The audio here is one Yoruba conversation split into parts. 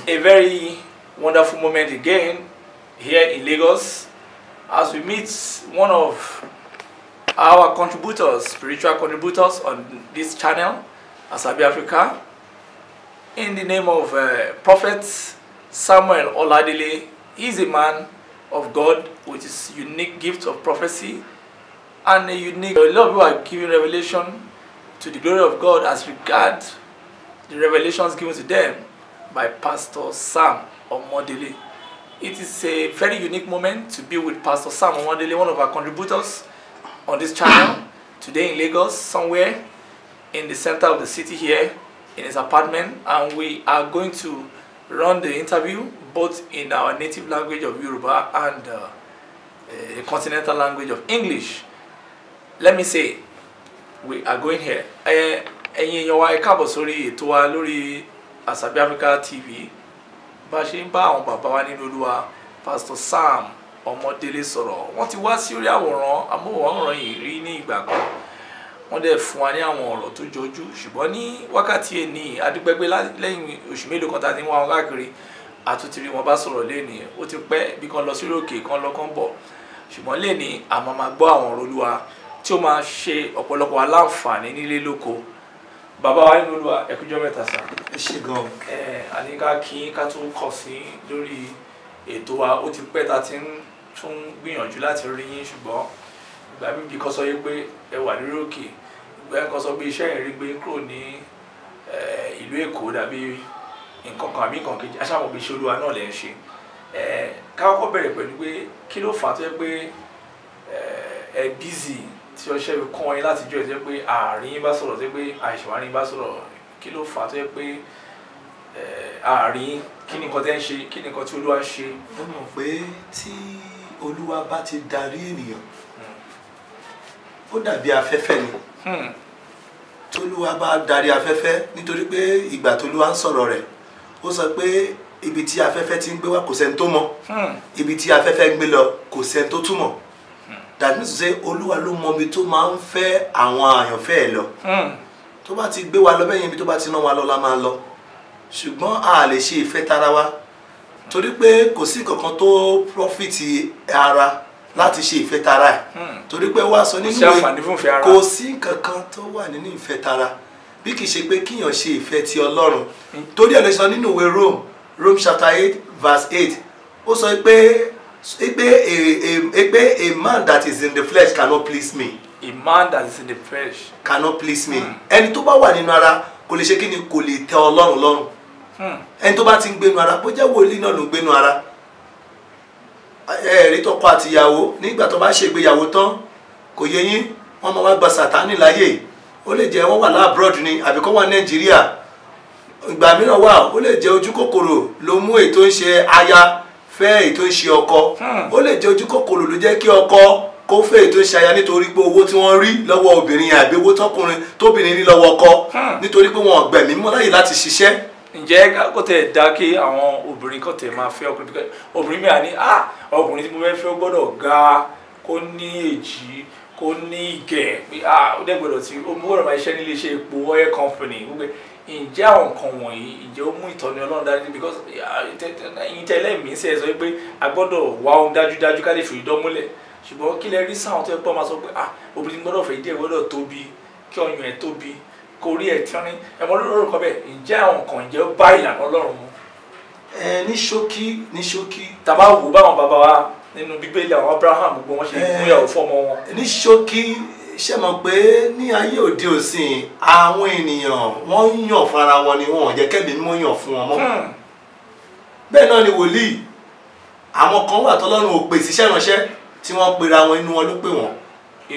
a very wonderful moment again here in Lagos as we meet one of our contributors, spiritual contributors on this channel, Asabi Africa, in the name of Prophet Samuel Oladele. He is a man of God with his unique gift of prophecy and a lot of people are giving revelation to the glory of God as regards the revelations given to them by Pastor Sam Omodele. It is a very unique moment to be with Pastor Sam Omodele, one of our contributors on this channel, today in Lagos, somewhere in the center of the city here, in his apartment, and we are going to run the interview both in our native language of Yoruba and the continental language of English. Let me say, we are going here. Ẹ̀yin èèyàn wa ẹ káàbọ̀ sórí ètò wa lórí Asabi Africa TV. Bá ṣe ń bá àwọn bàbá wa nínú Olúwa, Pastor Sam Omodele sọ̀rọ̀. Wọ́n ti wá sí orí àwòrán amóhùnmáwòrán yìí rí ní ìgbà kan. Wọ́n dẹ̀ fún wa ní àwọn ọ̀rọ̀ tó jọjú. Ṣùgbọ́n ní wákàtí ẹni adúpẹ́gbẹ́ lẹ́yìn oṣù mélòó kan tá ti ń wá wọn káàkiri, àtúntì rí wọn bá sọ̀rọ̀ lénìí. Ó ti pẹ́ bí kan lọ sí òkè kan lọ kan bọ̀. Ṣùgbọ́n lénìí àmọ́ máa gbọ́ àwọn ọ̀rọ̀ Olúwa tí ó máa ṣe ọ̀pọ̀lọpọ̀ aláǹfààní nílé lóko. Bàbá wa nínú Olúwa, ẹ kújọ́ mẹ́ta sà. Ẹ ṣé gan. Àníká kí ká tún kọ̀ sí lórí ètò wa. Ó ti pẹ́ ta ti ń tún gbìyànjú láti rí yín, ṣùgbọ́n ìgbà mi bí kan sọ pé ẹ wà lórí òkè, ìgbà mi kan sọ pé iṣẹ́ ìrìn gbé kúrò ní ìlú Èkó dàbí nǹkan kan àbí nǹkan kejì. Aṣáwọn òbí iṣẹ́ Olúwa náà lè ń ṣe. Ká kọ́kọ́ bẹ̀rẹ̀ pẹ̀lú pé kí ló fà á tó yẹ pé ẹ busy tí ọṣẹ fi kọ́ yín láti jọ ẹ̀ tó yẹ pé àárín yín bá sọ̀rọ̀ tó yẹ pé àìṣèwárí yín bá sọ̀rọ̀, kí ló fà á tó yẹ pé àárín kí ni nǹkan tẹ́ ń ṣe, kí ni nǹkan tí Olúwa ń ṣe. Ó mọ̀ pé tí Olúwa bá ti darí ènìyàn, ó dàbí afẹ́fẹ́ ni. Tí Olúwa bá darí afẹ́fẹ́, nítorí pé ìgbà tí Olúwa ń sọ̀rọ̀ rẹ̀, ó sọ pé ibi tí afẹ́fẹ́ ti ń gbé wá kò sẹ́ni tó mọ̀, ibi tí afẹ́fẹ́ ń gbé lọ kò sẹ́ni tó túmọ̀. That means to say Olúwa ló mọ ibi tó máa ń fẹ́ àwọn àyànfẹ́ ẹ̀ lọ. Tó bá ti gbé wa lọ bẹ́yẹn, ibi tó bá ti ná wa lọ la máa lọ. Ṣùgbọ́n a lè ṣe ìfẹ́ tara wa, torí pé kò sí kankan tó profit ara láti ṣe ìfẹ́ tara ẹ̀. Torí pé wá sọ nínú ìwé kò sí kankan tó wà nínú ìfẹ́ tara bí kì í ṣe pé kíyàn ṣe ìfẹ́ ti Ọlọ́run. Torí ẹ̀ lè sọ nínú ìwé Rome chapter 8 verse 8, ó sọ pé a man that is in the flesh cannot please me. A man that is in the flesh cannot please me. Ẹni tó bá wà nínú ara kò lè ṣe kí ni, kò lè tẹ́ Ọlọ́run lọ́rùn. Ẹni tó bá ti ń gbénu ara, bó jẹ́ wòlíì náà ló ń gbénu ara. Ẹ̀rí tọkọ àti ìyàwó nígbà tó bá ṣègbéyàwó tán, kò yé yín, wọ́n máa wá gba Sátánì láyè. Ó lè jẹ́ wọ́n wà láàbúrọ̀d ni àbí kó wà Nàìjíríà. Ìgbà mìíràn wà, ó lè jẹ́ ojú kòkòrò ló mú ètò ń ṣe aya fẹ́ ètò ń ṣe ọkọ. Ó lè jẹ́ ojú kòkòrò ló jẹ́ kí ọkọ kó fẹ́ ètò ń ṣe aya nítorí pé owó tí wọ́n rí lọ́wọ́ obìnrin àbí owó tóbìnrin rí lọ́wọ́ ọkọ, nítorí pé wọn gbẹ̀mí mọ́ láyè láti ṣiṣẹ́. Ǹjẹ́ kó tẹ̀ dá kí àwọn obìnrin kan tẹ̀ máa fẹ́ ọkùnrin, obìnrin mìíràn ní ọkùnrin tí mo fẹ́ fẹ́ ó gbọ́dọ̀ ga, kó ní èjì, kó ní ìgẹ̀, pé ó dẹ̀ gbọ́dọ̀ tí ó gbọ́dọ̀ máa ṣiṣẹ́ nílé iṣẹ́ epo oil company. Ǹjẹ́ àwọn nǹkan wọ̀nyí, ǹjẹ́ ó mú ìtọ́ni Ọlọ́run dájú? Because ẹ̀yin tẹ́lẹ̀ mi ṣe sọ pé a gbọ́dọ̀ wá ohun dájúdájú ká lè fi ìdán múlẹ̀, ṣùgbọ́n kí lẹ rí sáwọn tó yẹ pé máa sọ pé obìnrin gbọ́dọ̀ fẹ́ díẹ̀, gbọ́dọ̀ tóbi, kí ọyàn ẹ̀ tóbi, kó rí ẹ̀ tínrín, ẹ̀mọ́ lórí kan bẹ́ẹ̀. Ǹjẹ́ àwọn nǹkan ǹjẹ́ ó bá ìlànà Ọlọ́run mu? Ní ṣókí tàbá wò báwọn bàbá wa nínú Bíbélì, àwọn Abraham gbogbo wọn ṣe ìgbéyàwó fọ́mọ wọn. Ní ṣókí, ṣe mọ̀ pé ní ayé òde òsìn àwọn ènìyàn wọ́n yàn fara wọn ni wọ́n jẹ́ kẹ́mi mọ́ yàn fún wọn mọ́. Bẹ́ẹ̀ náà ni wòlíì, àwọn kan wà tọ́lọ́run ò pè síṣẹ́ ránṣẹ́ tí wọ́n pera wọn, inú wọn ló pè wọ́n.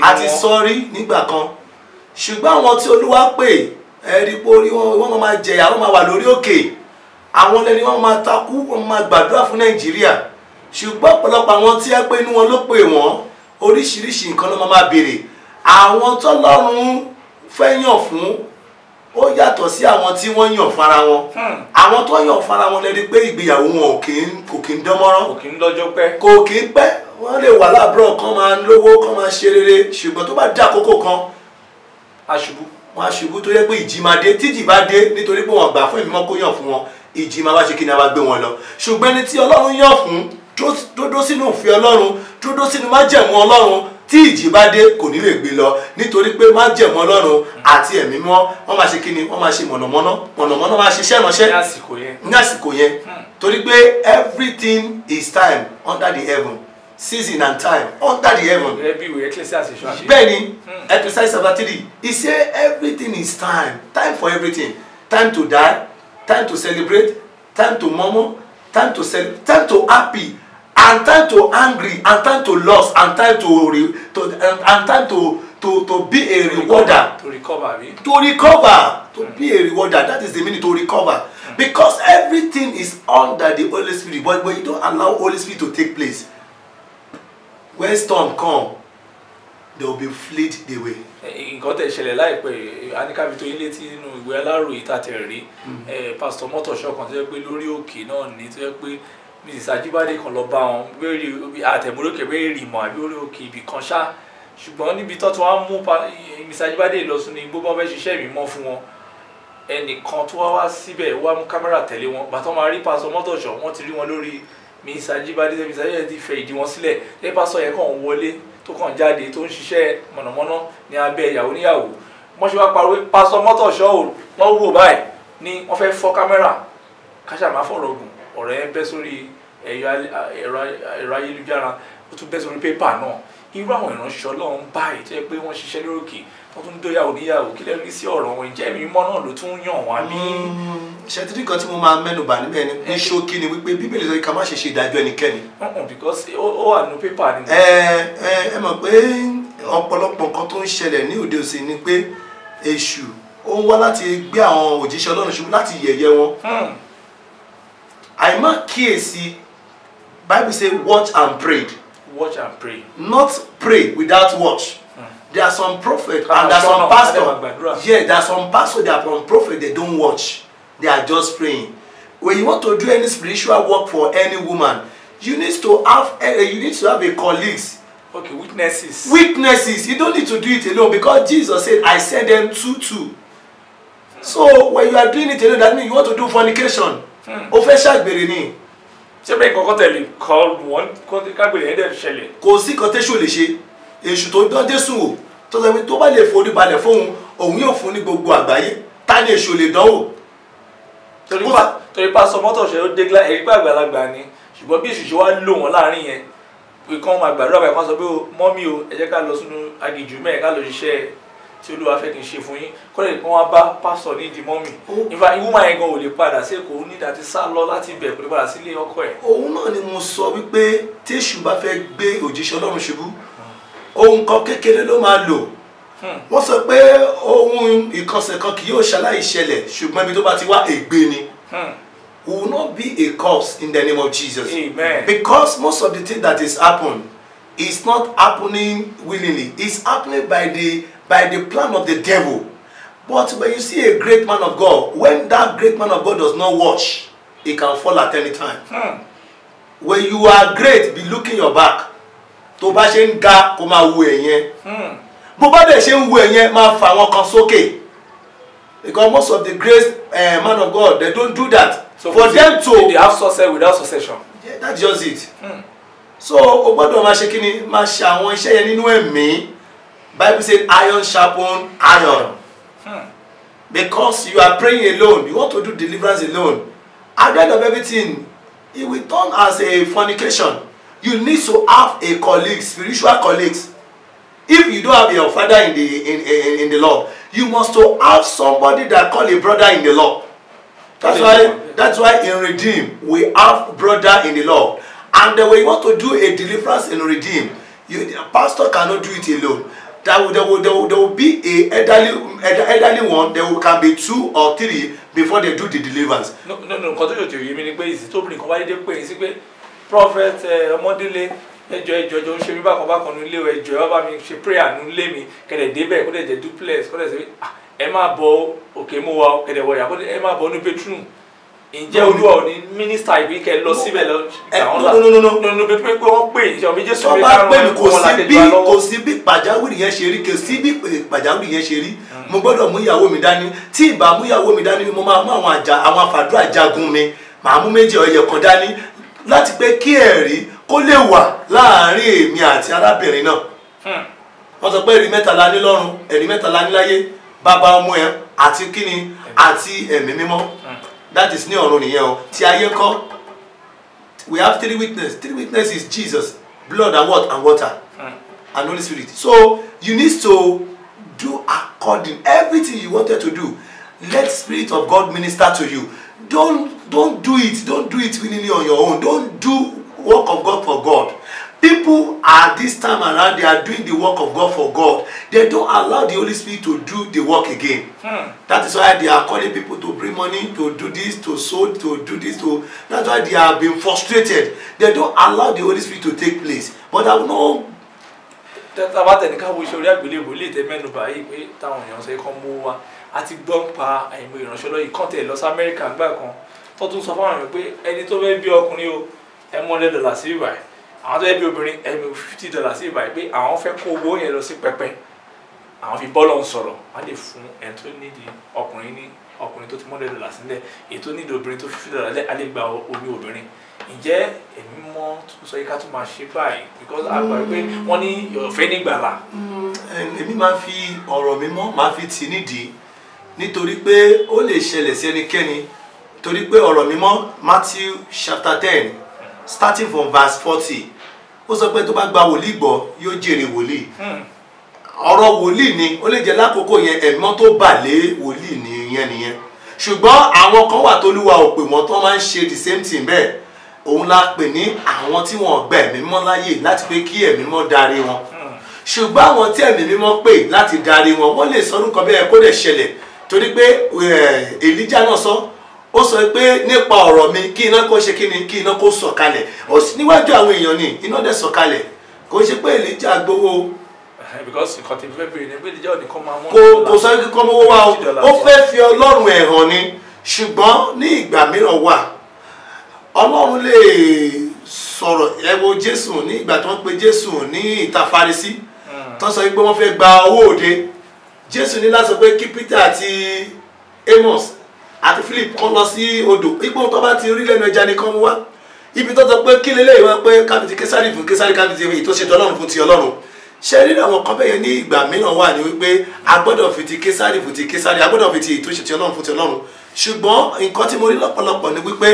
A ti sọ rí nígbà kan, ṣùgbọ́n àwọn tí Olúwa pè, ẹ̀rí pé wọ́n máa jẹ̀yà, wọ́n máa wà lórí òkè, àwọn lẹ́ni wọ́n máa takú, wọ́n máa gbàdúrà fún Nàìjíríà. Ṣùgbọ́n ọ̀pọ̀lọpọ̀ àwọn tí ẹ pé inú wọn ló pè wọ́n, oríṣiríṣi nǹkan ló máa béèrè. Àwọn tọ́lọ́run fẹ́ yàn fún ó yàtọ̀ sí àwọn tí wọ́n yàn fara wọn. Àwọn tó yàn fara wọn lè rí pé ìgbéyàwó wọn kò kí ń dán mọ́rán, kò kí ń lọ́jọ́ pẹ́, kò kí ń pẹ́. Wọ́n lè wà láàbúrò kan máa lówó, kan máa ṣe rere, ṣùgbọ́n tó bá dé àkókò kan aṣubú. Wọ́n aṣubú tó yẹ pé ìjì máa dé, tíjì bá dé nítorí pé wọ́n gbà fún ẹ̀mí mọ́ kó yàn fún wọn, ìjì máa wá ṣe kí ni a máa gbé wọn lọ. ṣùgbọ́n ẹni tí ọlọ́run yàn fún dúró sínú òfin ọlọ́run, dúró sínú májẹ̀mú ọlọ́run, tí ìjì bá dé kò ní lè gbé lọ, nítorí pé májẹ̀mú ọlọ́run àti ẹ̀mí mọ́ wọ́n máa ṣe kí ni, wọ́n máa ṣe mọ̀nàmọ́ná máa ṣiṣẹ́ ìránṣẹ́ ní àsìkò yẹn. torí pé everything is time under the heaven, season and time under the heaven. Bẹ́ẹ̀ni, Ecclesiastes chapter 3, he say everything is time for everything. Time to die, time to celebrate, time to murmur, time to happy, and time to angry, and time to loss, and time to be a rewarder. To recover. To be a rewarder. That is the meaning, to recover. Because everything is under the Holy Spirit, but you don't allow Holy Spirit to take place. When storm come, they will be fleet the way. Nǹkan tẹ̀ ṣẹlẹ̀ láìpẹ́ aníkàbí tó yín létí nínú ìwé Aláròyé tàtẹ̀ rí pásítọ̀ Mọ́tòṣọ́ kan tó yẹ pé lórí òkè náà ní tó yẹ pé Mrs. Ajíbádé kan lọ bá wọn bẹ́ẹ̀rì àtẹ̀múrókè bẹ́ẹ̀ rì mọ́ àbí orí òkè ibì kan ṣá, ṣùgbọ́n níbi tó ti wá mú Mrs. Ajíbádé lọ sínú igbó bá fẹ́ ṣiṣẹ́ ìmọ̀ fún wọn, ẹnìkan tó wá síbẹ̀ wá mú kámẹ́rà tẹ̀lé wọn gbàtọ́ máa rí pásítọ̀ Mọ́tòṣọ́ wọ́n ti rí wọn lórí Mrs. Ajíbádé ti fẹ́ ìdí wọn sílẹ̀ ẹ pásítọ̀ yẹn kàn wọlé tó kàn jáde tó ń ṣiṣẹ́ mọ̀nàmọ́ná ní abẹ́ ìyàwó níyàwó. wọ́n ṣe wá pariwo pásítọ̀ Mọ́tòṣọ́ ò wọ́n wò báyìí ni wọ́n fẹ́ fọ́ kámẹ́rà káṣà máa fọ̀rọ̀ gùn ọ̀rọ̀ yẹn bẹ́ sórí ẹ̀rọ ayélujára ó tún bẹ́ sórí pépà náà. irú àwọn ìránṣẹ́ Ọlọ́run báyìí tó yẹ pé wọ́n ṣiṣẹ́ lórókè wọ́n tún dóyàwó níyàwó kí lẹ́ rí sí ọ̀rọ̀ wọn, ìjẹ́ mi mọ́ náà ló tún yàn wá bí. ṣètìlí kan tí mo máa mẹ́nu bà níbẹ̀ ní ṣókí ni wípé Bíbélì sọ ká má ṣe ṣe ìdájọ́ ẹnikẹ́ni. because ó wà nínú pépà ni. ẹ mọ̀ pé ọ̀pọ̀lọpọ̀ nǹkan tó ń ṣẹlẹ̀ ní òde òsì ni pé èṣù ó ń wá láti gbé àwọn òjíṣẹ́ Ọlọ́run ṣubú láti yẹ̀yẹ́ wọn. àìmọ̀ kíyèsí Bible say watch and pray. Watch and pray. Not pray without watch. There are some prophets and there are some pastors. Yeah, there are some pastors, there are some prophets, they don't watch. They are just praying. When you want to do any spiritual work for any woman, you need to have a colleagues. Okay, witnesses. Witnesses. You don't need to do it alone because Jesus said, I sent them 2-2. So when you are doing it alone, that means you want to do fornication. Official bereni. Ṣé bẹ́ẹ̀ kọ́kọ́ tẹ̀lé kọ́ wọ́n kágbèrè ẹ̀dẹ̀ ṣẹlẹ̀. Kò sí kan tẹ́ṣù lè ṣe. Èṣù tó dán Jésù wò tó sọ pé tó bá lè forí balẹ̀ fóun òun yóò fún ní gbogbo àgbáyé. Ta ni èṣù lè dánwò? Torí pásítọ̀ Mọ́tòṣọ́ ó dé ẹ̀rí pé àgbàlagbà ni ṣùgbọ́n bí èṣù ṣe wá lò wọ́n láàrin yẹn pé kán máa gbàdúrà báyìí kán sọ pé mọ́mí o ẹ jẹ́ ká lọ sínú aginjù mẹ́ẹ̀ ká lọ ṣiṣẹ́ tí Olúwa fẹ́ kí n ṣe fún yín kọ́lẹ̀ kí wọ́n bá pásítọ̀ nídìí mọ́mí. ìfà ìwúmọ̀ yẹn gan ò lè padà sí Èkó ní ìdá ti sá lọ láti ibẹ̀ kò lè padà sílé ọkọ ẹ̀. òun náà ni mo sọ wípé tí èṣù bá fẹ́ gbé òjíṣẹ́ Ọlọ́run ṣubú ohun kan kékeré ló máa lò. wọ́n sọ pé ohun ìkọsẹ̀ kan kì yóò ṣaláì ṣẹlẹ̀ ṣùgbọ́n ibi tó bá ti wá ègbé ni. Will not be a curse in the name of Jesus. Amen. Because most of the things that is happening is not happening willingly. It's happening by the plan of the devil. But when you see a great man of God, when that great man of God does not watch, he can fall at any time. When you are great, be looking your back. Tó bá ṣe ń ga kó máa wo ẹ̀yẹn. Bó bá dẹ̀ ṣe ń wo ẹ̀yẹn máa fà wọn kan sókè. Because most of the great man of God, they don't do that. So for them to they have success without succession. Yeah, that's just it. So o gbọ́dọ̀ máa ṣe kíni máa ṣe àwọn iṣẹ́ yẹn nínú ẹ̀mí. Bible says iron sharpen iron. Because you are praying alone, you want to do deliverance alone. At the end of everything, it will turn as a fornication. You need to have a colleague, spiritual colleagues. If you don't have your father in the Lord, you must to have somebody that call a brother in the Lord. That's why in Redeem we have brother in the Lord. And when you want to do a deliverance in Redeem, a pastor cannot do it alone. There will be a elderly one. There can be 2 or 3 before they do the deliverance. No. Continue to you. Meaning, is it opening? Why did they say, Prophet Modele? Ẹjọ́ ń ṣe mí bákan nílé o ẹjọ́ bá mi ṣe prayer nílé mi kẹ̀dẹ̀ débẹ̀ kó dẹ̀ jẹ́ duplex kó dẹ̀ ṣe ẹ máa bọ òkè mú wa kẹ̀dẹ̀ wọ̀yà kó dẹ̀ ẹ máa bọ ní bedroom ǹjẹ́ olúwa ò ní mínísítà ìwé kẹ́ lọ síbẹ̀ lọ no pé wọ́n pè ìjọba méjì sọ pé bá pè mí kò sí bí pàjáwìrì yẹn ṣe rí kò sí bí pàjáwìrì yẹn ṣe rí mo gbọ́dọ̀ mú ìyàwó mi dání tí ìbá mú ìyàwó mi dání mo máa mú àwọn àfàdúrà jagun mi màá mú méjì ọyẹ kan dání láti pé kí ẹ̀rí kó lè wà láàárín èmi àti arábìnrin náà wọ́n sọ pé ẹ̀rí mẹ́ta la ní lọ́run ẹ̀rí mẹ́ta la ní láyé bàbá ọmọ ẹ̀ àti kíni àti ẹ̀mí mímọ́ that is ní ọ̀run nìyẹn o tí ayé kọ́ we have three witnesses Jesus blood and what and water and Holy Spirit so you need to do according everything you wanted to do let Spirit of God minister to you don't do it willingly on your own don't do work of God for God. People at this time around, they are doing the work of God for God. They don't allow the Holy Spirit to do the work again. That is why they are calling people to bring money, to do this, to sow, to do this. That's why they are being frustrated. They don't allow the Holy Spirit to take place. But I know. Tàbá tẹ̀níkà wo iṣẹ́ orí àgbélébùú lè tẹ mẹ́nu báyìí pé táwọn èèyàn ṣe kán mú wa àti gbọ́n pa àìmọ̀ ìránṣẹ́ lọ́yìn kọ́ńtẹ̀ lọ sí Amẹ́ríkà ńgbà kan tó tún sọ fáwọn èèyàn pé ẹni tó fẹ́ bí ọkùnrin o $100 sí ìbàyìí àwọn tó fẹ́ bí obìnrin $50 sí ìbàyìí pé àwọn fẹ́ kó owó yẹn lọ sí pẹpẹ àwọn fi bọ́ọ̀lù ń sọ̀rọ̀ wọ́n lè fún ẹni tó nídìí ọkùnrin tó ti $100 sílẹ̀ èyí tó nídìí obìnrin tó $50 lẹ́ alẹ́ gba omi obìnrin ǹjẹ́ èmi mọ́ tó sọ yìí ká tún máa ṣe báyìí because àgbà pé wọ́n ní ọ̀fẹ́ nígbàlà. èmi máa fi ọ̀rọ̀ mi mọ́ máa fi tì nídìí nítorí pé ó lè ṣẹlẹ̀ sí ẹnikẹ́ni torí pé ọ̀rọ̀ mi mọ́ Matthew chapter 10 starting from verse 40 ó sọ pé tó bá gba wòlíì gbọ́ yóò jèrè wòlíì ọ̀rọ̀ wòlíì ni ó lè jẹ́ lákòókò yẹn ẹ̀mọ́ tó bà lé wòlíì nìyẹn ṣùgbọ́n àwọn kan wà t'Olúwa ò pè wọ́n tó máa ń ṣe the same thing bẹ́ẹ̀ òun la pè ní àwọn tí wọ́n gba ẹ̀mí mímọ́ láyè láti pé kí ẹ̀mí mímọ́ darí wọn ṣùgbọ́n àwọn tí ẹ̀mí mímọ́ pè láti darí wọn wọ́n lè sọ orúkọ bẹ́ẹ̀ kó lè ṣẹlẹ̀ torí pé Èlíjà náà sọ ó sọ pé nípa ọ̀rọ̀ mi kí iná kó ṣe kíni kí iná kó sọ̀kalẹ̀ ó sì níwájú àwọn èèyàn ni iná dẹ̀ sọ̀kalẹ̀ kò ṣe pé Èlíjà gbowó. because nǹkan tí fẹ́ bèrè ni pé Èlíjà ò ní kọ́ máa mú. kò sọ pé kọ́ mọ́wọ́ wa ó fẹ́ fi Ọlọ́run ẹ̀ hàn ni ṣùgbọ́n ní ìgbà mìíràn wà Ọlọ́run lè sọ̀rọ̀ ẹ wo Jésù ní ìgbà tí wọ́n pe Jésù ní ìta Farisí tó sọ pé wọ́n fẹ́ gba owó òde Jésù ní láti sọ pé kí Peter àti Amos àti Philip kọ́ lọ sí odò ipò tó bá ti rí lẹ́nu ẹja ni kán wá ibi tó sọ pé kí lélẹ́yìn wá pé kábìtì Késárì fún Késárì kábìtì èyí tó ṣe tọ́lọ́run fún ti Ọlọ́run ṣe rí àwọn kan bẹ́yẹn ní ìgbà mìíràn wà ní wípé a gbọ́dọ̀ fi ti Késárì fún ti Késárì a gbọ́dọ̀ fi ti èyí tó ṣe ti Ọlọ́run fún ti Ọlọ́run ṣùgbọ́n nǹkan tí mo rí lọ́pọ̀lọpọ̀ ni wípé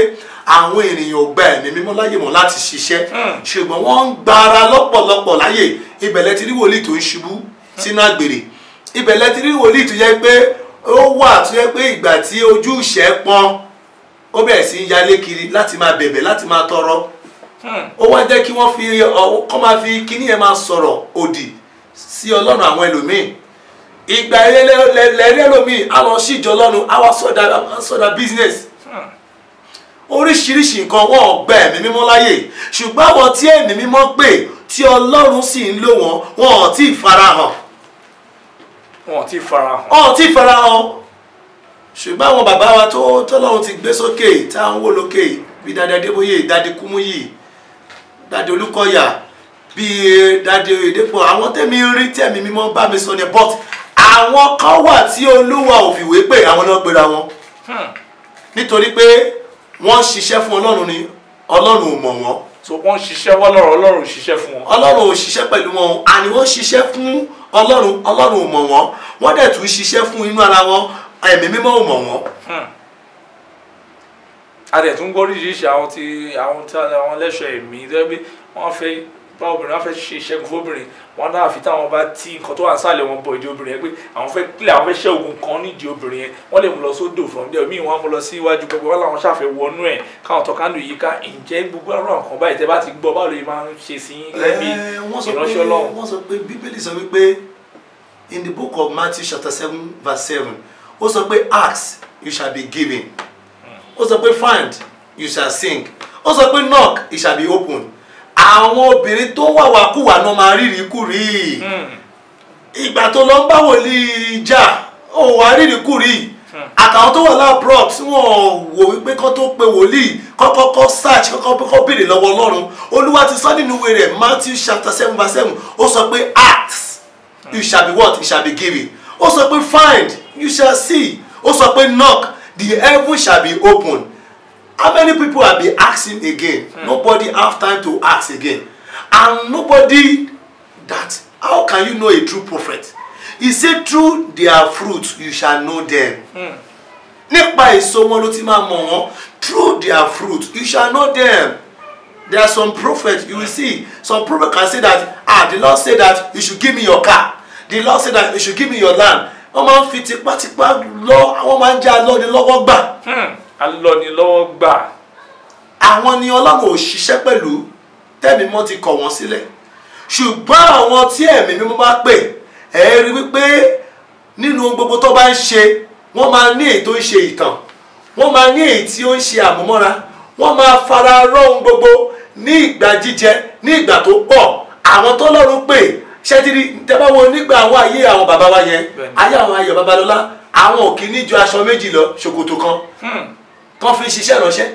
àwọn ènìyàn ò gba ẹ̀mí mímọ́ láyè mọ́ láti ṣiṣẹ́ ṣùgbọ́n wọ́n ń gbára lọ́pọ̀lọpọ̀ láyè ibẹ̀lẹ̀ ti rí wòlíì tó ń ṣubú sínú àgbèrè ibẹ̀lẹ̀ ti rí wòlíì tó yẹ pé ó wà tó yẹ pé ìgbà tí ojú ìṣẹ́ pọ́n ó bẹ̀rẹ̀ sí í yálé kiri láti máa bẹ̀bẹ̀ láti máa tọrọ ó wá jẹ́ kí wọ́n kọ́ máa fi kíní ẹ̀ máa sọ̀rọ̀ òdì sí Ọlọ́run àwọn ẹlòmíì ìgbà lẹ́rí ẹlòmíì àwọn síjọ Ọlọ́run àwọn sọ̀dà business oríṣiríṣi nǹkan wọn ò gba ẹ̀mí mímọ́ láyè ṣùgbọ́n àwọn tí ẹ̀mí mímọ́ pè tí Ọlọ́run sì ń lò wọ́n wọn ò tí ì farahàn. wọn ò tí ì farahàn ṣùgbọ́n àwọn bàbá wa tó tọ́lọ́run ti gbé sókè tá à ń wò lókè bí Dádì Adébóyè Dádì Kúmúyì Dádì Olúkọ̀yà bí Dádì Oyèdépọ̀ àwọn tẹ́mi rí tẹ́mi mímọ́ bá mi sọ ni but àwọn kan wà tí Olúwa ò fìwé pè àwọn náà pera wọn nítorí pé wọ́n ṣiṣẹ́ fún Ọlọ́run ni Ọlọ́run ò mọ̀ wọ́n. so wọ́n ṣiṣẹ́ Ọlọ́run ò ṣiṣẹ́ fún wọn. Ọlọ́run ò ṣiṣẹ́ pẹ̀lú wọn àní wọ́n ṣiṣẹ́ fún Ọlọ́run ò mọ̀ wọ́n wọ́n dẹ̀ tún ṣiṣẹ́ fún inú ara wọn ẹ̀mí mímọ́ ò mọ̀ wọ́n. a dẹ̀ tún gbọ́ oríṣiríṣi àwọn lẹ́ṣọ̀ ẹ̀mí tó yẹ pé wọ́n fẹ́ bá obìnrin wọn fẹ́ ṣe ìṣẹ́gun fóbìnrin wọn náà fi táwọn bá tí nǹkan tó wà ń sàlẹ̀ wọn bọ ìdí obìnrin yẹn pé àwọn fẹ́ kílẹ̀ àwọn fẹ́ ṣẹ́ ogun kan nídìí obìnrin yẹn wọ́n lè mú lọ sódò from there míì wọ́n á mú lọ sí iwájú pẹpẹ wọn làwọn ṣàfẹ́ wọnú ẹ̀ káwọn tọ́ kándù yìí ká ǹjẹ́ gbogbo àwọn nǹkan báyìí tẹ́ bá ti gbọ́ báwo lè máa ń ṣe sí lẹ́bí ìránṣẹ́ Ọlọ́run. wọ́n sọ pé Bíbélì sọ wípé in the book of Matthew chapter 7 verse 7 ó sọ pé ask you shall be given ó sọ pé find you shall seek ó sọ pé knock it shall be open. Àwọn obìnrin tó wà wákùwà náà máa rírì kúrì ìgbà tó lọ ń bá wòlíì jà ó wà rírì kúrì àtàwọn tó wà láàbùrọ̀ tí wọ́n wò wípé kán tó pe wòlíì kọ́kọ́ search kọ́kọ́ béèrè lọ́wọ́ Ọlọ́run. Olúwa ti sọ nínú ìwé rẹ̀ Matthew chapter 7:7 ó sọ pé ask you shall be what? You shall be given. Ó sọ pé find you shall see. Ó sọ pé knock the heaven shall be open. How many people have been asking again? Nobody have time to ask again. And nobody that, how can you know a true prophet? He said through their fruit you shall know them. Nípa èso wọn ló ti máa mọ̀ wọ́n. Through their fruit you shall know them. There are some prophets you will see. Some prophets can say that, the Lord said that you should give me your car. The Lord said that you should give me your land. Wọ́n máa ń fi tipátipá lọ, àwọn máa ń jẹ́ alọ́ni lọ́wọ́ gbà. Alọ́ni lọ́wọ́ gbà. Àwọn ni Ọlọ́run ò ṣiṣẹ́ pẹ̀lú tẹ́mi mọ́ ti kọ̀ wọ́n sílẹ̀. Ṣùgbọ́n àwọn tí ẹ̀mí mímọ́ bá pè ẹ rí wípé nínú gbogbo tó bá ń ṣe wọ́n máa ní èyí tó ń ṣe ìtàn, wọ́n máa ní èyí tí ó ń ṣe àmúmọ́ra, wọ́n máa fara rọ́ ohun gbogbo ní ìgbà jíjẹ ní ìgbà tó pọ̀. Àwọn tọ́lọ́run pè ṣẹ́tìrì tẹ́bá wo nígbà àwọn ayé àwọn bàbá wa yẹn, ayé àwọn Ayọ̀ Babalọ́lá, àwọn ò kì í ní ju aṣọ méjì lọ ṣòkòtò kan tán fi ṣiṣẹ́ ìránṣẹ́.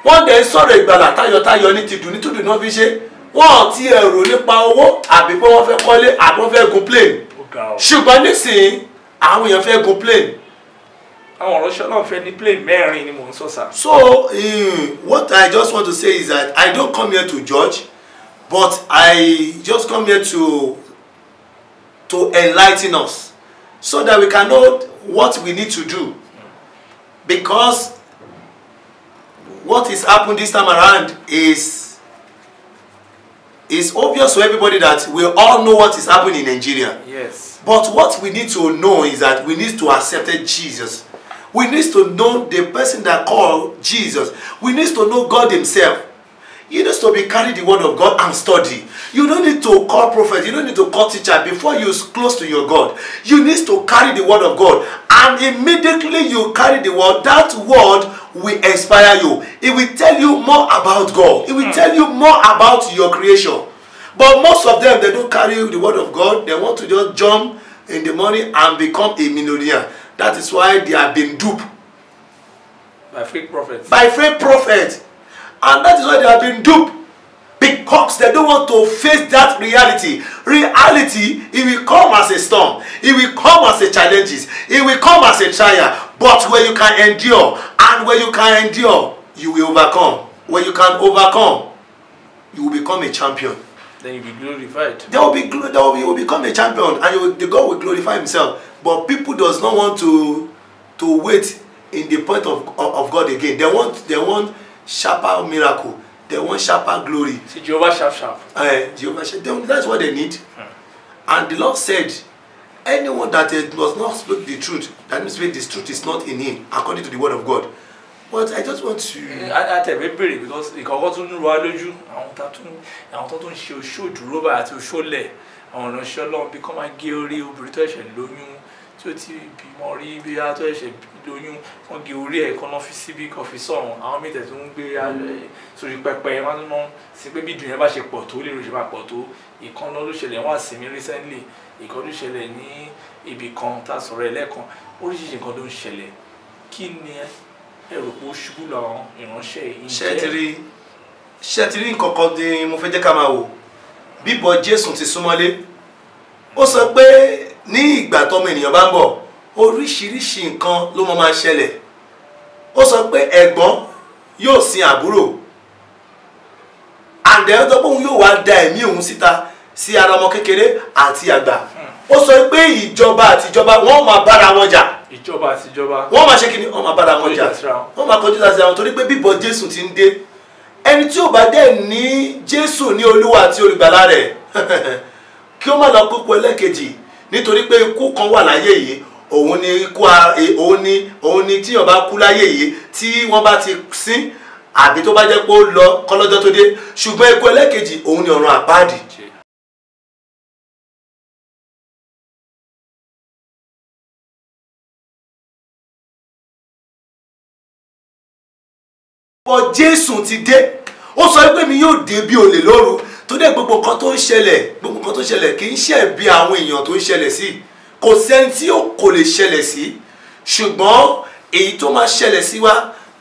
Wọ́n dẹ̀ ń sọ̀rọ̀ ìgbàlà tayọ̀tayọ̀ ní ti dùn ní tùdù náà fi ṣe. Wọ́n ti ẹ̀rọ nípa owó àbí pé wọ́n fẹ́ kọ́lé àbí wọ́n fẹ́ gun plane. Ṣùgbọ́n nísìnyí àwọn èèyàn fẹ́ gun plane. Àwọn ìránṣẹ́ náà fẹ́ ní plane mẹ́rin ni mò ń sọ sá. So what I just want to say is that I don't come here to judge, but I just come here to enlighten us so that we can know what we need to do. Because what is happening this time around is obvious to everybody that we all know what is happening in Nigeria. Yes. But what we need to know is that we need to accept Jesus. We need to know the person that called Jesus. We need to know God himself. You need to be carry the word of God and study. You don't need to call prophet. You don't need to call teacher before you close to your God. You need to carry the word of God. And immediately you carry the word, that word will inspire you. It will tell you more about God. It will tell you more about your creation. But most of them, they don't carry the word of God. They want to just jump in the morning and become a millionaire. That is why they have been duped. By fake prophets. By fake prophets. And that is why they have been duped. Because they don't want to face that reality. Reality, it will come as a storm. It will come as a challenges. It will come as a trial. But where you can endure, and where you can endure, you will overcome. Where you can overcome, you will become a champion. Then you will be glorified. You will become a champion, and the God will glorify himself. But people does not want to wait in the point of God again. They want sharper miracle. They want sharper glory. See, Jehovah sharp. Jehovah sharp. That's what they need. And the Lord said, anyone that does not speak the truth, that means the truth is not in him, according to the word of God. But I just want to. Àtẹ̀wé bèrè because ìkọ̀kọ́ tún ń ro alójú àwọn tó ń ṣe oṣó dúró bá àti oṣó lẹ̀ àwọn ìránṣẹ́ Ọlọ́run bí kọ́ máa gé orí obìnrin tó ẹ̀ṣẹ̀ lóyún tí ó ti bímọ rí bí a tó ẹ̀ṣẹ̀ lóyún wọ́n gé orí ẹ̀ kan lọ́ fi síbí kan fi sọ̀rùn àwọn mìíràn tó ń gbé sórí pẹpẹ wọn ló ń sí pé bí ìdùn yẹn bá ṣe pọ̀ tó lè ṣe máa pọ̀ tó ìkan ló ṣẹlẹ̀ wọ́n àsìmí recently ìkan ló ṣẹlẹ̀ ní ibì kan tá a sọ̀rọ̀ ẹ̀ lẹ́ẹ̀kan oríṣiríṣi nǹkan ló ń ṣẹlẹ̀ kí ni ẹ̀rọ pé ó ṣubú làwọn ìránṣẹ́ yìí. ṣẹ́tìrí nǹkan kan ni mo fẹ́ jẹ́ ká máa wò bíbọ̀ Jésù ti súnmọ́lé ó sọ pé ní ìgbà tọ́mọ ènìyàn bá ń bọ̀ oríṣiríṣi nǹkan ló máa ṣẹlẹ̀ ó sọ pé ẹ̀gbọ́n yóò sin àbúrò àǹdẹ̀ ọjọ́ pé òun yóò wá da ẹ̀mí òun síta sí ara ọmọ kékeré àti àgbà ó sọ pé ìjọba àti ìjọba wọ́n máa bára wọn jà. Ìjọba àti ìjọba. Wọ́n máa ṣe kí ni wọ́n máa bára wọn jà wọ́n máa kọjú láti àwọn torí pé bíbọ̀ Jésù ti ń dé ẹni tí ó bá dẹ̀ ní Jésù ní Olúwa àti olùgbàlà rẹ̀ kí ó má lọ kókó ẹlẹ́kejì nítorí pé ikú kan wà láyé yìí òun ni tí yàn bá kú láyé yìí tí wọ́n bá ti sín àbí tó bá jẹ́ pé ó lọ kọ́lọ́jọ́ tó dé ṣùgbọ́n ikú ẹlẹ́kejì òun ni ọ̀run àpáàdì. But Jésù ti dé ó sọ pé mi yóò dé bí olè lóru tó dé gbogbo nǹkan tó ń ṣẹlẹ̀ kì í ṣe bí àwọn èèyàn tó ń ṣẹlẹ̀ sí kò sẹ́ni tí kò lè ṣẹlẹ̀ sí ṣùgbọ́n èyí tó máa ṣẹlẹ̀ sí wa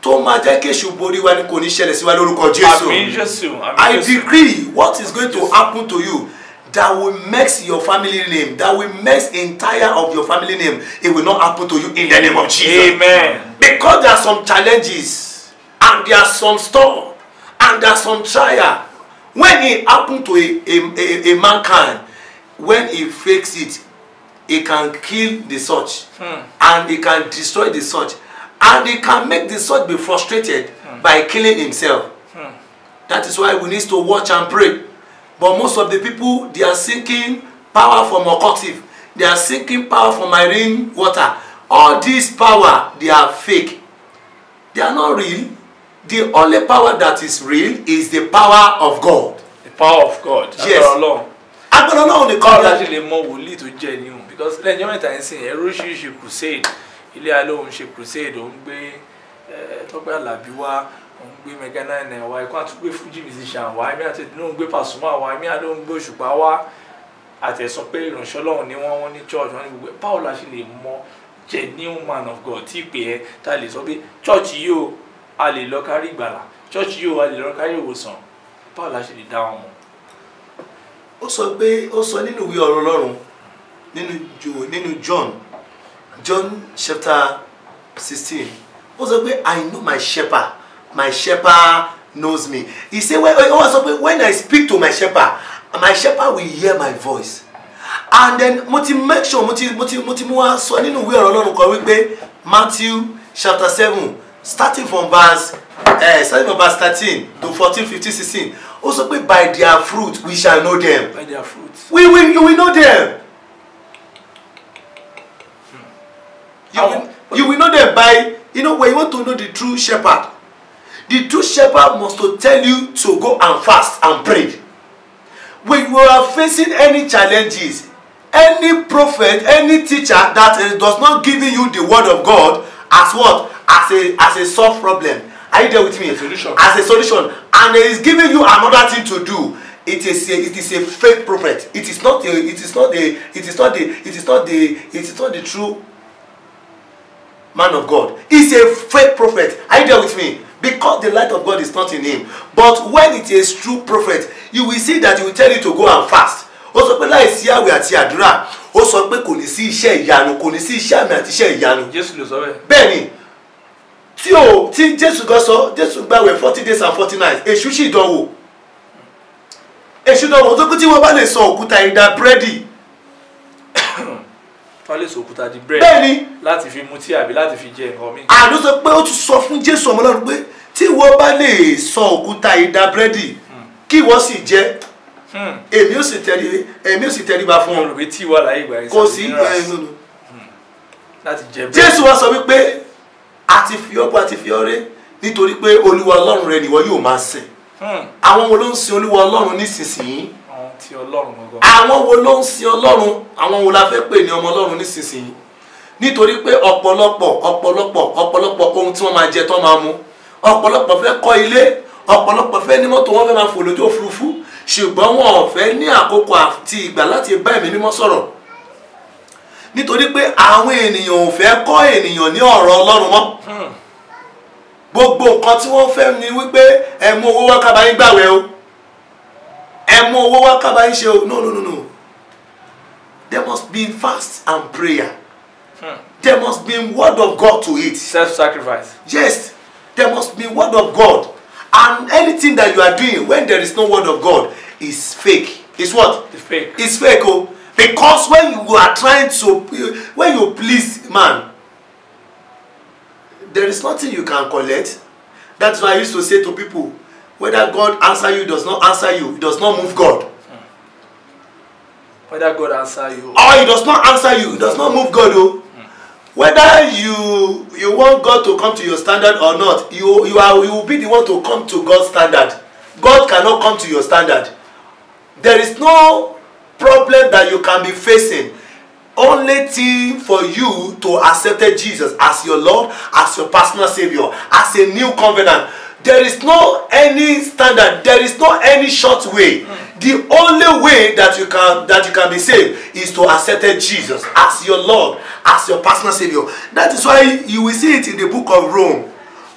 tó máa jẹ́ kí èṣù borí wa ni kò ní ṣẹlẹ̀ sí wa lórúkọ Jésù. Àmín Jésù. I decree what is going to happen to you that will mix your family name, that will mix entire of your family name, it will not happen to you in the name of Jesus. Amen. Because there are some challenges and there are some storm and there are some trial. When it happen to a mankind, when he fakes it, he can kill the such and he can destroy the such. And he can make the such be frustrated by killing himself. That is why we need to watch and pray. But most of the people, they are seeking power from occultic. They are seeking power from marine water. All this power, they are fake. They are not real. The only power that is real is the power of God. The power of God. Yes. Agbára Ọlọ́run nìkan. Báwo la ṣe lè mọ wòlíì tó jẹ́ ní òun? Because lẹ́yìn mẹ́ta ń sìn ẹ̀rọ oríṣiríṣi crusade. Ilé alóhùn ṣe crusade, òun gbé Tọ́pẹ́ Àlàbí wá, òun gbé Mega 99 wá, ikú àtúgbé Fuji musician wá, ẹ̀mí àti ìdùnnú gbé Pasuma wá, ẹ̀mí àlóhùn gbé Òṣùpá wá. Àtẹ̀sọ pé ìránṣẹ́ Ọlọ́run ni wọ́n ní church, wọ́n ní gbogbo. Báwo la ṣe lè mọ genuine man of God tí ìpè ẹ́ tá a lè sọ pé church yìí o a lè lọ kárí ìgbàlà, church yìí o a lè lọ kárí ìwòsàn? Báwo la ṣe lè dá wọn mọ̀? Ó sọ nínú ìwé ọ̀rọ̀ Ọlọ́run nínú John chapter 16. Ó sọ pé I know my shepherd knows me. He say when I speak to my shepherd will hear my voice. And then mo ti make sure mo ti mú wá sọ nínú ìwé ọ̀rọ̀ Ọlọ́run kan wípé Matthew chapter 7 starting from verse 13 to 14, 15, 16. Ó sọ pé by their fruit we shall know them. By their fruit. You will know them. You will know them by, when you want to know the true shepherd. The true shepherd must to tell you to go and fast and pray. When you are facing any challenges, any prophet, any teacher that does not give you the word of God as what? As a solved problem. Are you there with me? As a solution. And he is giving you another thing to do. It is a fake prophet. It is not the true man of God. It's a fake prophet. Are you there with me? Because the light of God is not in him. But when it is true prophet, you will see that he will tell you to go and fast. Ó sọ pé láìsí àwẹ̀ àti àdúrà, ó sọ pé kò ní sí iṣẹ́ ìyanu, kò ní sí iṣẹ́ àmì àti iṣẹ́ ìyanu. Jésù ló sọ bẹ́ẹ̀. Bẹ́ẹ̀ni, tí Jésù gan sọ, Jésù gbààwẹ̀ 40 days and 40 nights, èṣù sì dánwò. Èṣù dánwò tó kú tí wọ́n bá lè sọ òkúta ìdá búrẹ́dì. Wọ́n lè sọ òkúta di búrẹ́dì. Bẹ́ẹ̀ni. Láti fi mutí àbí láti fi jẹ nǹkan mi. Àdó sọ pé ó tún sọ fún Jésù ọmọ Ọlọ́run pé tí wọ́n bá lè sọ òkúta ìdá búrẹ́dì kí wọ́n sì jẹ, èmi ò sì tẹríba fún ọ. Olùgbé tí wà láyé ìgbà yẹn. Kò sí láti jẹ búrẹ́dì. Jésù wá sọ wípé a ti fi ọ́ ré nítorí pé Olúwa Ọlọ́run rẹ nìwọ yóò máa sìn. Àwọn wo ló ń sin Olúwa Ọlọ́run nísinsìnyí? Àwọn wo ló ń sin Ọlọ́run? Àwọn wo la fẹ́ pè ní ọmọ Ọlọ́run nísinsìnyí? Nítorí pé ọ̀pọ̀lọpọ̀ ohun tí wọ́n máa jẹ tó máa mu, ọ̀pọ̀lọpọ̀ fẹ́ kọ́ ilé, ọ̀pọ̀lọpọ̀ fẹ́ ní mọ́tò, wọ́n fẹ́ máa fò lójú òfurufú, ṣùgbọ́n wọn ò fẹ́ ní àkókò àti ìgbà láti bá Ẹ̀mí Mímọ́ sọ̀rọ̀. Nítorí pé àwọn ènìyàn ò fẹ́ kọ́ ènìyàn ní ọ̀rọ̀ Ọlọ́run mọ́. Gbogbo nǹkan tí wọ́n fẹ́ ni wípé ẹ mú owó wá ká bá yín gbààwẹ̀ o, ẹ mú owó wá ká bá yín ṣe o. No. There must be fast and prayer. There must be word of God to it. Self-sacrifice. Yes, there must be word of God. And anything that you are doing when there is no word of God is fake. It's what? It's fake. It's fake. Oh, because when you are trying to, when you please man, there is nothing you can collect. That's why I used to say to people, whether God answer you, does not answer you, it does not move God. Whether God answer you or it does not answer you, it does not move God. Oh. Whether you want God to come to your standard or not, you will be the one to come to God's standard. God cannot come to your standard. There is no problem that you can be facing. Only thing for you to accept Jesus as your Lord, as your personal Savior, as a new covenant. There is no any standard. There is no any short way. The only way that you can be saved is to accept Jesus as your Lord, as your personal Savior. That is why you will see it in the book of Rome.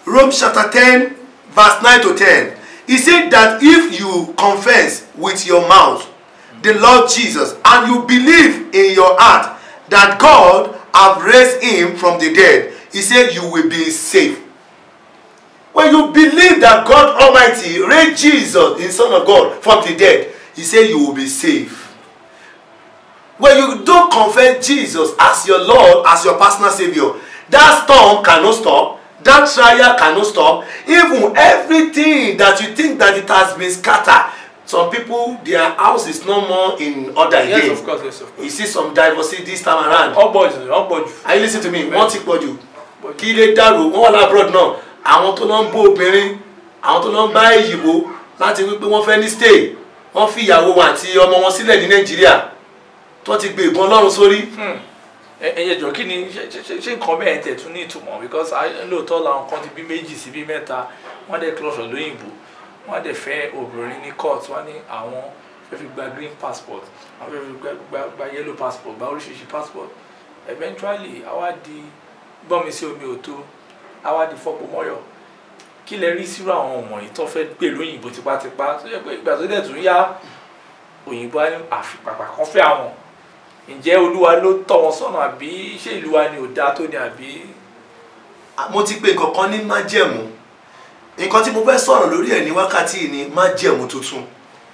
Romans chapter 10 verse 9 to 10. He said that if you confess with your mouth the Lord Jesus and you believe in your heart that God have raised him from the dead, he said you will be saved. When you believe that God Almighty raised Jesus, the Son of God, from the dead, he said you will be saved. When you don't confess Jesus as your Lord, as your personal Savior, that storm cannot stop. That trial cannot stop. Even everything that you think that it has been scattered. Some people, their house is no more in order again. Yes, of course, yes, of course. You see some divorce this time around. All boys. Are you listening to me? Wọ́n ti pọ̀ jù. Kí lè dàrú, wọ́n wà lábroad náà. Àwọn tó lọ ń bó obìnrin, àwọn tó lọ ń bá ìyìnbó láti wípé wọ́n fẹ́ ní stay. Wọ́n fi ìyàwó wọn àti ọmọ wọn sílẹ̀ ní Nàìjíríà. Tó ti gbé ìbọn Ọlọ́run sórí. Ẹyẹ jọ kí ni ṣé nǹkan bẹ́ẹ̀ tẹ̀ tún ní ìtumọ̀ because lóòótọ́ làwọn kan ti bí méjì sí bí mẹ́ta wọ́n dẹ̀ close lóyìnbó wọ́n dẹ̀ fẹ́ obìnrin ní court wọ́n ní àwọn fẹ́ fi gba green passport àwọn fẹ́ fi gba yellow passport gba oríṣiríṣi passport eventually àwa di gbọ́nmi sí omi òtó àwa di fọ́pọ̀ mọ́yọ̀ kí lẹ rí sírò àwọn ọmọ yìí tó fẹ́ gbé lóyìnbó tipátipá tó yẹ pé ìgbà tó dẹ̀ tún yá òyìnbó á ní àfipàpà kan fẹ́ àwọn ǹjẹ́ Olúwa ló tọ́ wọn sọ́nà àbí ṣé ìlú wa ni ò dáa tó ni àbí. Mo ti pè nǹkan kan ní májẹ̀mú nǹkan tí mo fẹ́ sọ̀rọ̀ lórí ẹ̀ ní wákàtí ní májẹ̀mú tuntun.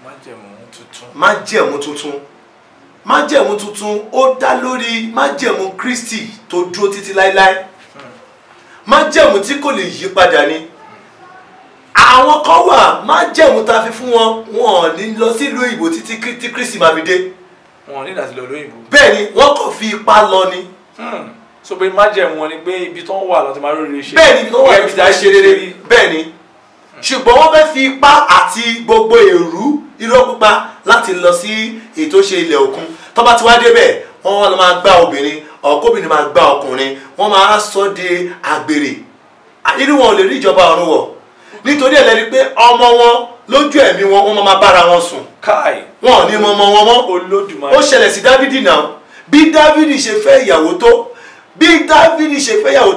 Májẹ̀mú tuntun. Májẹ̀mú tuntun ó dá lórí májẹ̀mú Kristi tó dúró títí láéláé. Májẹ̀mú tí kò lè yí padà ni. Àwọn kan wà májẹ̀mú ta fi fún wọn wọn ò ní lọ sílùú òyìnbó títí Kristi máa fi dé. Wọn ò ní láti lọ lóyìnbó. Bẹ́ẹ̀ ni wọ́n kàn fi ipá lọ ni. So pé májẹ̀mú wọn ni pé ibi tó ń wà lọ́tí máa rere ṣe. Bẹ́ẹ̀ ni ibi tó wà lọ́tí máa ṣe rere. Bẹ́ẹ̀ ni ṣùgbọ́n wọ́n fẹ́ fi ipá àti gbogbo èrú irọ́ pípa láti lọ sí ètò ṣe ilẹ̀ òkun tó bá ti wá débẹ̀ wọ́n lọ máa gbá obìnrin ọkọ́bìnrin máa gbá ọkùnrin wọ́n máa sọ de àgbèrè irú wọn ò lè rí ìjọba ọ̀run wọ̀ nítorí ẹ̀ lẹ́ni pé ọmọ wọn lójú ẹ̀mí wọn máa bára wọn sùn wọn ò ní mọ ọmọ wọn mọ́. Olódùmarè. Ó ṣẹlẹ̀ sí Dávidi náà bí Dávidi ṣe fẹ́ ìyàwó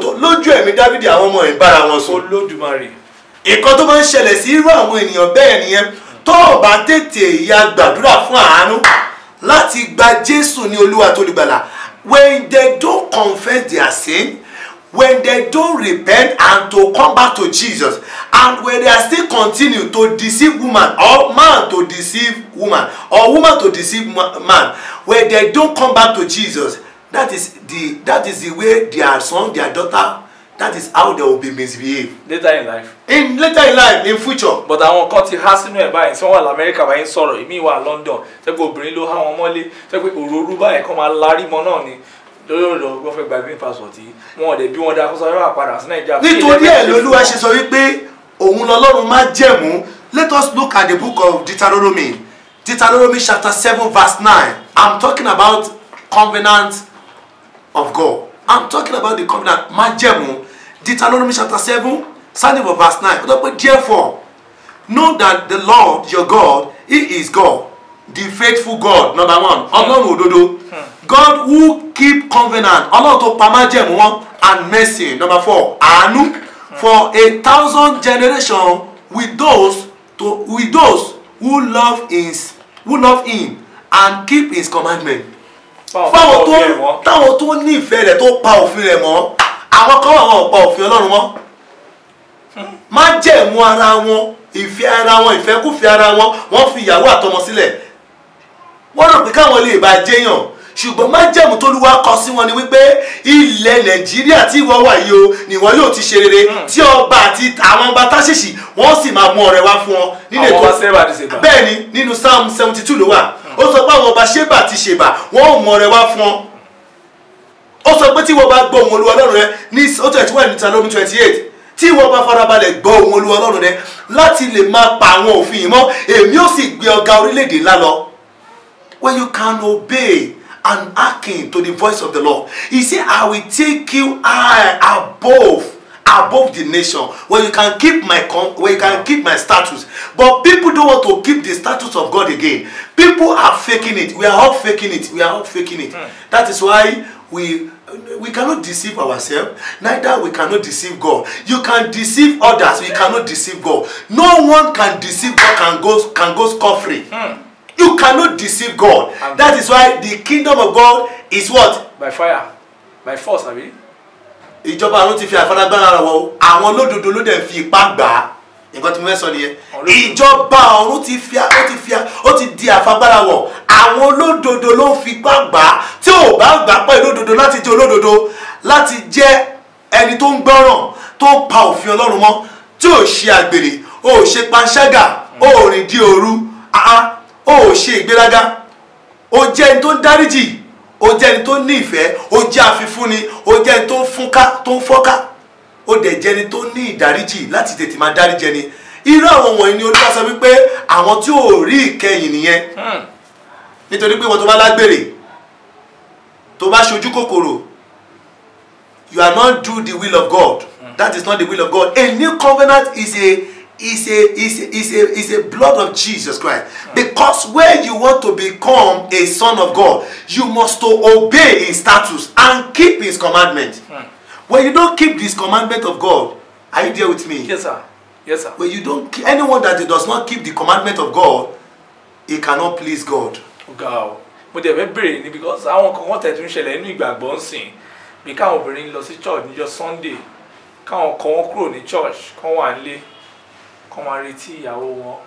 tó lójú ẹ̀mí Dávidi àwọn ọmọ ẹ̀ bára wọn sùn. Olódùmarè. Nǹkan tó máa ń ṣẹlẹ̀ sí irú àwọn ènìyàn bẹ́ẹ̀ nìyẹn tó o bá tètè ya gbàdúrà fún àánú láti gba Jésù ní Olúwa tó lùgbàlà. When they don't confess their sin, when they don't repent and to come back to Jesus, and when they are still continue to deceive woman or man to deceive woman or woman to deceive man, when they don't come back to Jesus, that is the way their son, their daughter, that is how they will be misbehave. Later in life. Later in life, in future. But àwọn kan ti há sínú ẹ̀ báyìí tí wọ́n wà lamẹ́ríkà báyìí ń sọ̀rọ̀ èmi wà London ṣé pé obìnrin ló há wọn mọ́lé ṣé pé òróró báyìí kọ́ máa larí mọ́ náà ni lórí wọ́n fẹ́ gba green passport yìí wọn ò dẹ̀ bí wọn dá kó sọ yóò padà sí Nàìjíríà. Nítorí ẹ̀ lolúwa ṣe sọ wípé òun lọ́lọ́run má jẹ̀mú. Let us look at the book of Deuteronomy chapter 7 verse 9. I'm talking about covenant of God. I'm talking about the covenant májẹ̀mú. Deuteronomy chapter 7 starting from verse 9. Therefore know that the Lord your God, he is God, the faithful God. Number one, Ọlọ́run òdodo. God who keep covenant, Ọlọ́run tó pa májẹ̀mú wọn, and mercy. Number 4, àánú for 1,000 generations with those who love him and keep his commandment. Fáwọn tó nífẹ̀ẹ́ rẹ̀ tó pa òfin rẹ̀ mọ́, àwọn kan wà wọn ò pa òfin Ọlọ́run mọ́. Májẹ̀mú ara wọn, ìfẹ́ ara wọn, ìfẹ́kúfẹ̀ẹ́ ara wọn, wọ́n fi ìyàwó àtọmọ sílẹ̀. Wọ́n rò pé káwọn lè bá jẹ́yàn. Ṣùgbọ́n májẹ̀mú t'Olúwa kọ sí wọn ni wípé ilẹ̀ Nàìjíríà tí ìwọ wà yìí o ni wọ́n yóò ti ṣe rere tí ọba àti àwọn ọba Táṣíṣì wọ́n sì máa mú ọrẹ wá fún ọ. Bẹ́ẹ̀ ni nínú Psalm 72 ló wà. Ó sọ pé àwọn ọba Ṣébà ti Ṣèbà wọ́n ò mú ọrẹ wá fún ọ. Ó sọ pé tí wọ́n bá gbọ́ ohùn Olúwa Ọlọ́run rẹ ní ó tẹ̀ tí wọ́n ní Deuteronomy 28 tí wọ́n bá farabalẹ̀ gbọ́ ohùn Olúwa Ọlọ́run rẹ láti lè máa pa àwọn òfin yìí mọ́ èmi ó sì gbé ọ̀gá orílẹ̀-èdè ńlá lọ. When you can obey and hearken to the voice of the Lord, he said, I will take you high above the nation, where you can keep my status. But people don't want to keep the status of God again. People are faking it. We are all faking it. That is why we we cannot deceive ourselves, neither we cannot deceive God. You can deceive others, you cannot deceive God. No one can deceive God, can go scot-free. You cannot deceive God. That is why the kingdom of God is what? By fire, by force, abi. Ìjọba ọ̀run ti fi àfaragbára wọ̀ àwọn olódodo ló dẹ̀ fi ipá gbà á. Nǹkan tí mo fẹ́ sọ nìyẹn. Ìjọba ọ̀run ó ti di àfagbára wọ̀ àwọn olódodo ló fi ipá gbà á. Tí ò bá gbà pẹ́ olódodo láti jẹ́ olódodo, láti jẹ́ ẹni tó ń gbọ́ràn, tó ń pa òfin Ọlọ́run mọ́, tí ò ṣe àgbèrè, ò ṣe panṣágà, ò rìn di òru, ò ṣe ìgbéraga, ó jẹ́ ẹni tó ń dáríjì, ó jẹ́ ẹni tó ní ìfẹ́, ó jẹ́ afifúnni, ó jẹ́ ẹni tó ń fúnká, tó ń fọ́ká, ó dẹ̀ jẹ́ ẹni tó ní ìdáríjì láti tètè máa dáríjì ẹni. Irú àwọn wọ̀nyí ni Olúwa sọ wípé àwọn tí ò rí ìkẹyìn nìyẹn. Nítorí pé wọ́n tó bá lágbèrè, tó bá ṣojú kòkòrò, you are not do the will of God. That is not the will of God. A new covenant is a blood of Jesus Christ. Because when you want to become a son of God, you must to obey His statutes and keep His commandment. When you don't keep this commandment of God, are you there with me? Yes, sir. Yes, sir. When you don't, anyone that does not keep the commandment of God, he cannot please God. Go. Mo dẹ̀ fẹ́ bèrè ni because àwọn kan wọ́n tẹ̀ tún ṣẹlẹ̀ nínú ìgbàgbọ́ ń sìn bí káwọn obìnrin lọ sí church níjọ́ Sunday káwọn kan wọ́n kúrò ní church kán wà nílé kán máa retí ìyàwó wọn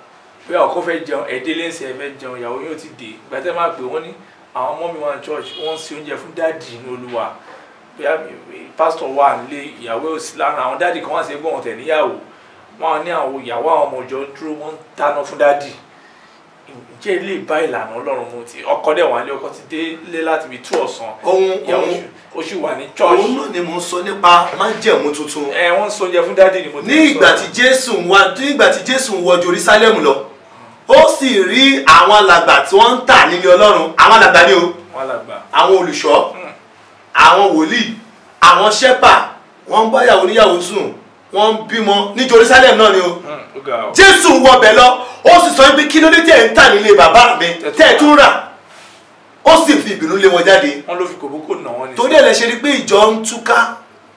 bí àwọn kan fẹ́ jẹun ẹ̀ẹ́dẹ́lẹ́sì ẹ̀ fẹ́ jẹun ìyàwó yóò ti dé ìgbà tẹ́ máa pè wọ́n ní àwọn ọmọ mi wà ní church wọ́n ń ṣe oúnjẹ fún dáàdì ní Olúwa bí pásítọ̀ wà nílé ìyàwó ò sí lára àwọn dáàdì kan wà sí ẹgbọ́n ọ̀tẹ̀ níyàwó wọn ní àwọn ìyàwó àwọn ọmọ ìjọ dúró wọ́n ń dáná fún dáàdì ǹjẹ́ ilé ìbá ìlànà Ọlọ́run mu ti ọkọ dẹ̀ wà ní ọkọ ti dé lé láti ibi 2 ọ̀sán ìyàwó ó sì wà ní church. òun náà ni mo ń sọ nípa májẹ̀mú tuntun. Wọ́n ń sọ oúnjẹ fún dáàdì ni mo ti sọ. ní ìgbà tí Jésù ń wọ Jerusalem lọ ó sì rí àwọn alàgbà tí wọ́n ń tà nílé Ọlọ́run àwọn alàgbà ni o àwọn olùṣọ́ àwọn wòlíì àwọn ṣẹ́pà wọ́n ń báyàwó níyàwó sùn wọ́n ń bímọ ní Jerusalem náà ni o. Jésù ń wọbẹ̀ lọ ó sì sọ pé kí ló dé tẹ̀ ń tà nílé bàbá mi tẹ̀ tún rà ó sì fi ìbínú lé wọn jáde. Wọ́n ló fi kòbókò nà wọ́n ni. torí ẹ̀ lẹ ṣe rí pé ìjọ ń túká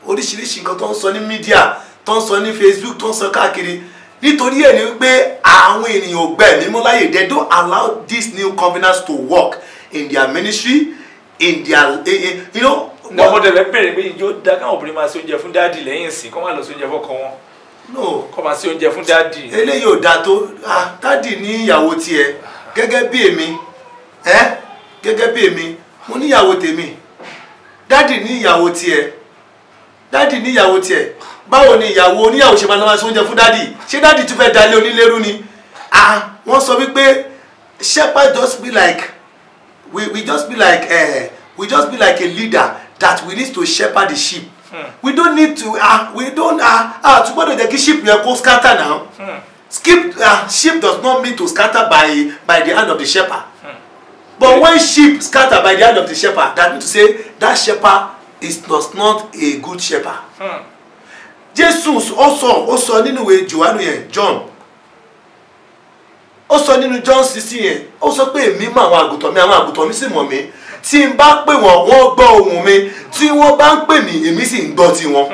oríṣiríṣi nǹkan tó ń sọ ní mídíà tó ń sọ ní Facebook tó ń sọ káàkiri nítorí ẹ̀ ni wípé àwọn ènìyàn ò gbà ẹ̀mí mọ́ láyè. They don't allow these new covenants to work in their ministry in their you know. ní ọmọdé rẹ bẹ̀rẹ̀ pé ìjọ dá káwọn obìnrin máa ṣe oúnjẹ fún dáàdì lẹ́yìn ìsìn kọ́ máa lọ sí oúnjẹ fọ́kọ wọn. No. Kọ́ máa ṣe oúnjẹ fún dáàdì. Eléyìí ò dáa tó dáàdì ní ìyàwó tiẹ̀ gẹ́gẹ́ bí èmi gẹ́gẹ́ bí èmi mo níyàwó tèmi dáàdì ní ìyàwó tiẹ̀ dáàdì ní ìyàwó tiẹ̀ báwo ni ìyàwó oníyàwó ṣe máa ṣe oúnjẹ fún dáàdì ṣé dáàdì tún fẹ́ dalé onílérú ni wọ́n sọ wípé shepherd just be like we just be like a leader that we need to shepherd the sheep. We don't need to to gbọ́dọ̀ jẹ́ kí sheep yẹn kó scatter now. Sheep does not mean to scatter by the hand of the shepherd. But when sheep scatter by the hand of the shepherd, that means to say that shepherd is not a good shepherd. Jesus ó sọ nínú ìwé Jòhánù yẹn John ó sọ nínú John 16 yẹn ó sọ pé èmi mọ àwọn àgùntàn mi sì mọ̀ mí tí n bá pè wọ́n wọ́n gbọ́ ohùn mi tí wọ́n bá ń pè mí èmi sì ń gbọ́ tiwọn.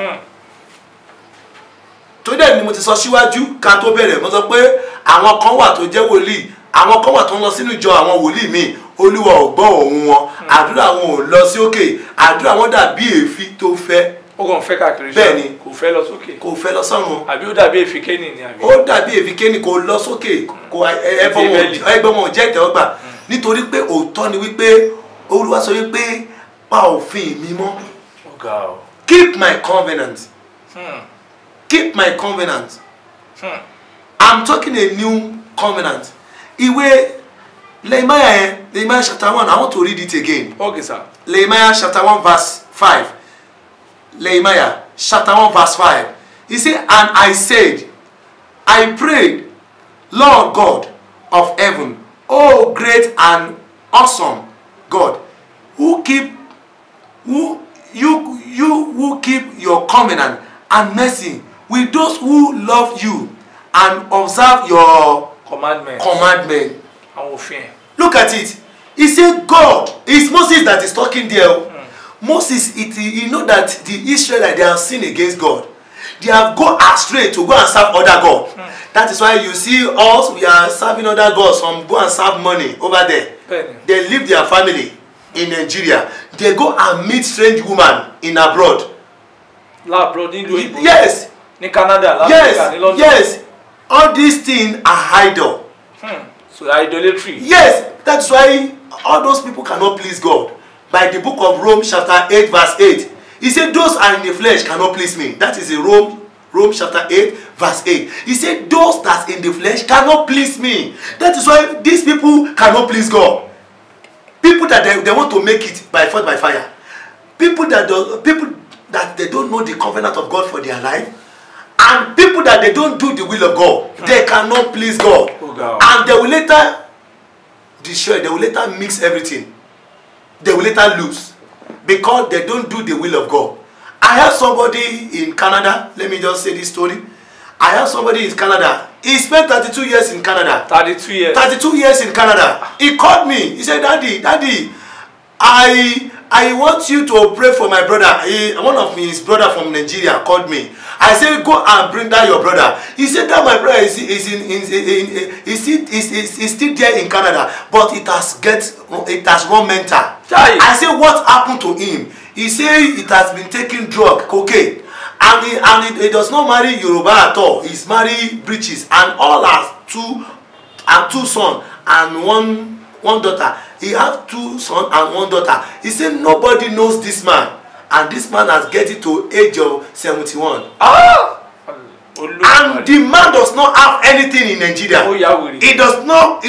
tó dẹ̀ ni mo ti sọ síwájú ká tó bẹ̀rẹ̀ mo sọ pé àwọn kan wà tó jẹ́ wòlíì àwọn kan wà tó ń lọ sínú ìjọ àwọn wòlíì míì Olúwa ò gbọ́ ohùn wọn àdúrà wọn ò lọ sí òkè àdúrà wọn dàbí èéfín tó fẹ́. ó kàn fẹ́ káàkiri bẹ́ẹ̀ ni kò fẹ́ lọ sókè kò fẹ́ lọ sọ́run. àbí ó dàbí èfìkénì ni àbí. ó dàbí èfìkénì kò lọ sókè kò ẹbọ wọn ò jẹ́ ìtẹ́wọ́gbà nítorí pé òótọ́ ni wípé Olúwa sọ wípé pa òfin mi mọ́. Keep my covenant. Keep my covenant. I'm talking a new covenant. Ìwé Nehemiah chapter 1, I want to read it again. Okay, sir. Nehemiah chapter 1 verse 5. Nehemiah chapter 1 verse 5. He said, and I said, I prayed, Lord God of heaven, oh great and awesome God, who keep your covenant and mercy with those who love you and observe your commandment. Look at it. He said God. It's Moses that is talking there. Moses, you know that the Israelites, they have sinned against God. They have gone astray to go and serve other gods. That is why you see us, we are serving other gods. Some go and serve money over there. They leave their family in Nigeria. They go and meet strange woman in abroad. Abroad, in yes. In Canada, yes. In London. Yes. All these things are idol. So idolatry. Yes. That's why all those people cannot please God. By the book of Rome chapter 8 verse 8. He said those are in the flesh cannot please me. That is in Rome chapter 8 verse 8. He said those that in the flesh cannot please me. That is why these people cannot please God. People that they want to make it by force by fire. People that they don't know the covenant of God for their life. And people that they don't do the will of God. They cannot please God. And they will later destroy. They will later mix everything. They will later lose. Because they don't do the will of God. I have somebody in Canada. Let me just say this story. I have somebody in Canada. He spent 32 years in Canada. 32 years. 32 years in Canada. He called me. He said, Daddy, I want you to pray for my brother. One of his brother from Nigeria called me. I said, go and bring down your brother. He said that my brother is still there in Canada, but it has run mental. I said, what happened to him? He said it has been taking drug, cocaine, and he does not marry Yoruba at all. He's married British, and all has two sons and one daughter. He has 2 sons and 1 daughter. He said nobody knows this man. And this man has getting to age of 71. And the man does not have anything in Nigeria. He does not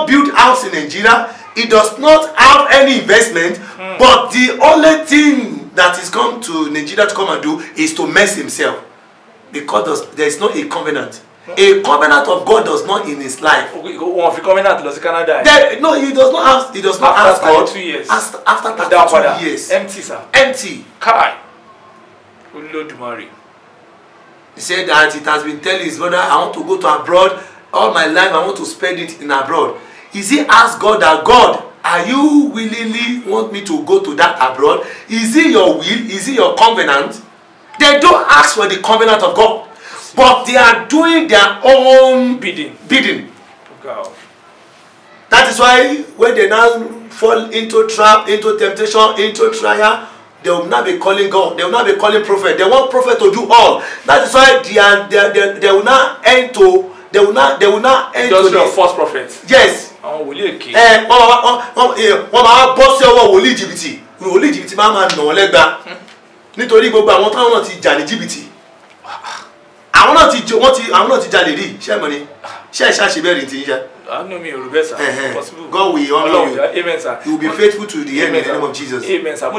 build house in Nigeria. He does not have any investment. But the only thing that is come to Nigeria to come and do is to mess himself. Because there is not a covenant. A covenant of God does not in his life. No, he does not have. He does not ask God. 32 years. After 32 years. Empty, sir. Empty. Kai. He said that it has been telling his brother, I want to go to abroad. All my life I want to spend it in abroad. Is he asked God that, God, are you willingly want me to go to that abroad? Is it your will? Is it your covenant? They don't ask for the covenant of God. But they are doing their own bidding. God. That is why when they now fall into trap, into temptation, into trial, they will not be calling God. They will not be calling prophet. They want prophet to do all. That is why they will not end to. They will not end to the false prophets. Yes. Wòlíì jìbìtì máa ma nà wọ́n lẹ́gba nítorí gbogbo àwọn táwọn náà ti jà ní jìbìtì. Àwọn náà ti jalè rí ṣé mọ̀ ni ṣé ṣe bẹ́ẹ̀ rí ti ń ṣe. àánú mi ò rò bẹ́ẹ̀ sà. God will honor you. Amen, sir. You will be faithful to the end in the name of Jesus. Amen, sir.